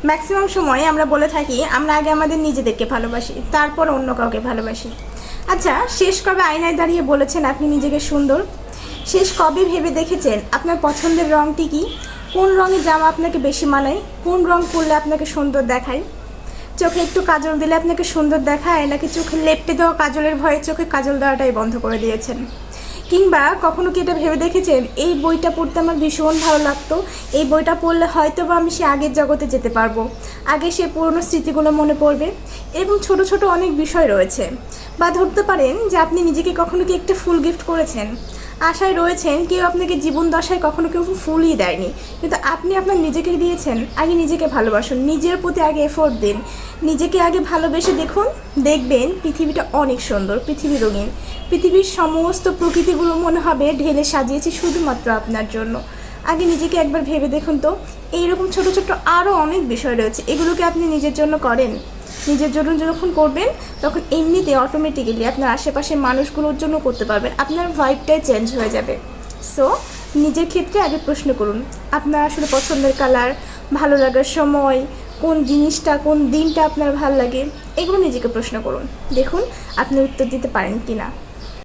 Maximum সময় আমরা বলে থাকি আমরা আগে আমাদের নিজেদেরকে ভালোবাসি, তারপর অন্য কাউকে ভালোবাসি। আচ্ছা, শেষ কবে আয়নায় দাঁড়িয়ে বলেছেন আপনি নিজেকে সুন্দর? শেষ কবে ভেবে দেখেছেন আপনার পছন্দের রঙটি কী? কোন রঙের জামা আপনাকে বেশি মানায়? কোন রঙ পরলে আপনাকে সুন্দর দেখায়? চোখে একটু কাজল দিলে আপনাকে সুন্দর দেখায়, নাকি চোখে লেপ্টে দেওয়া কাজলের ভয়ে চোখে কাজল দেওয়াটাই বন্ধ করে দিয়েছেন? কিংবা কখনো কি এটা ভেবে দেখেছেন এই বইটা পড়তে আমার ভীষণ ভালো লাগতো, এই বইটা পড়লে হয়তো বা আমি সে আগের জগতে যেতে পারবো, আগে সে পুরনো স্মৃতিগুলো মনে পড়বে? এবং ছোট ছোট অনেক বিষয় রয়েছে। বা ধরতে পারেন যে আপনি নিজেকে কখনো কি একটা ফুল গিফট করেছেন, আশায় রয়েছেন কেউ আপনাকে জীবন দশায় কখনো কেউ ফুলই দেয়নি, কিন্তু আপনি আপনার নিজেকে দিয়েছেন। আগে নিজেকে ভালোবাসুন, নিজের প্রতি আগে এফোর্ট দিন, নিজেকে আগে ভালোবেসে দেখুন, দেখবেন পৃথিবীটা অনেক সুন্দর, পৃথিবী রঙিন, পৃথিবীর সমস্ত প্রকৃতিগুলো মনে হবে ঢেলে সাজিয়েছি শুধুমাত্র আপনার জন্য। আগে নিজেকে একবার ভেবে দেখুন তো। এইরকম ছোট ছোট আরও অনেক বিষয় রয়েছে, এগুলোকে আপনি নিজের জন্য করেন? নিজের জন্য যখন করবেন তখন এমনিতে অটোমেটিক্যালি আপনার আশেপাশের মানুষগুলোর জন্য করতে পারবেন, আপনার ভাইবটাই চেঞ্জ হয়ে যাবে। সো নিজের ক্ষেত্রে আগে প্রশ্ন করুন আপনার আসলে পছন্দের কালার, ভালো লাগার সময়, কোন জিনিসটা কোন দিনটা আপনার ভালো লাগে, এগুলো নিজেকে প্রশ্ন করুন, দেখুন আপনি উত্তর দিতে পারেন কি না।